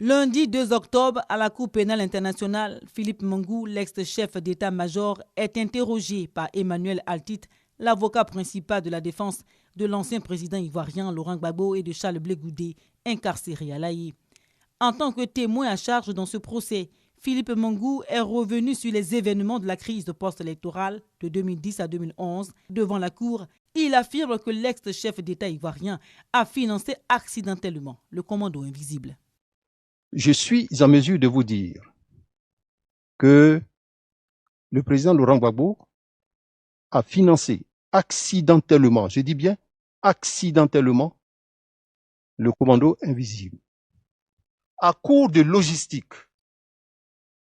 Lundi 2 octobre, à la Cour pénale internationale, Philippe Mangou, l'ex-chef d'état-major, est interrogé par Emmanuel Altit, l'avocat principal de la défense de l'ancien président ivoirien Laurent Gbagbo et de Charles Blé Goudé, incarcéré à l'Aïe. En tant que témoin à charge dans ce procès, Philippe Mangou est revenu sur les événements de la crise post-électorale de 2010 à 2011. Devant la Cour, il affirme que l'ex-chef d'État ivoirien a financé accidentellement le commando invisible. Je suis en mesure de vous dire que le président Laurent Gbagbo a financé accidentellement, je dis bien accidentellement, le commando invisible. À court de logistique,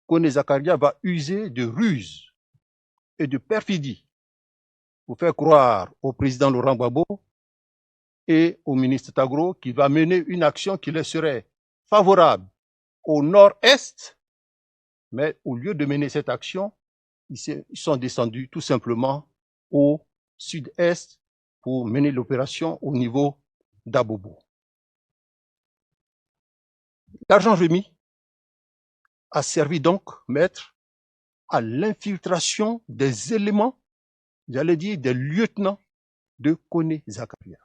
Koné Zakaria va user de ruse et de perfidie pour faire croire au président Laurent Gbagbo et au ministre Tagro qu'il va mener une action qui leur serait favorable au nord-est, mais au lieu de mener cette action, ils sont descendus tout simplement au sud-est pour mener l'opération au niveau d'Abobo. L'argent remis a servi donc, maître, à l'infiltration des éléments, j'allais dire des lieutenants de Koné Zakaria.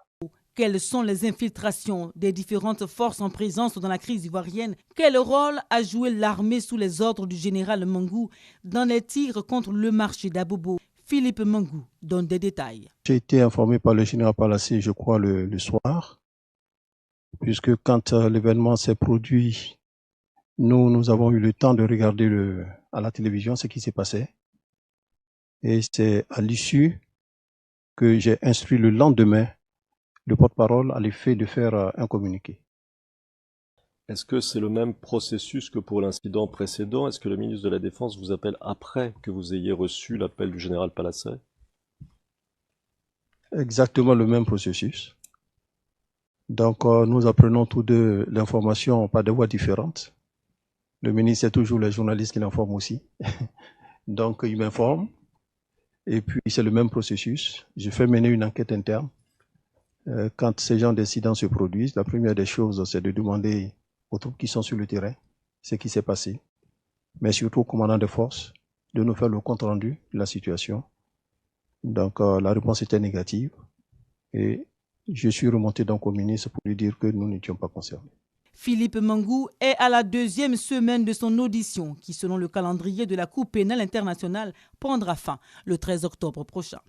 Quelles sont les infiltrations des différentes forces en présence dans la crise ivoirienne? Quel rôle a joué l'armée sous les ordres du général Mangou dans les tirs contre le marché d'Abobo? Philippe Mangou donne des détails. J'ai été informé par le général Palassé, je crois, le soir, puisque quand l'événement s'est produit, nous avons eu le temps de regarder à la télévision ce qui s'est passé. Et c'est à l'issue que j'ai instruit le lendemain le porte-parole à l'effet de faire un communiqué. Est-ce que c'est le même processus que pour l'incident précédent? Est-ce que le ministre de la Défense vous appelle après que vous ayez reçu l'appel du général Palassé? Exactement le même processus. Donc nous apprenons tous deux l'information par des voies différentes. Le ministre, c'est toujours les journalistes qui l'informent aussi. Donc il m'informe. Et puis c'est le même processus. Je fais mener une enquête interne. Quand ces genres d'incidents se produisent, la première des choses, c'est de demander aux troupes qui sont sur le terrain ce qui s'est passé, mais surtout au commandant de force de nous faire le compte-rendu de la situation. Donc la réponse était négative et je suis remonté donc au ministre pour lui dire que nous n'étions pas concernés. Philippe Mangou est à la deuxième semaine de son audition qui, selon le calendrier de la Cour pénale internationale, prendra fin le 13 octobre prochain.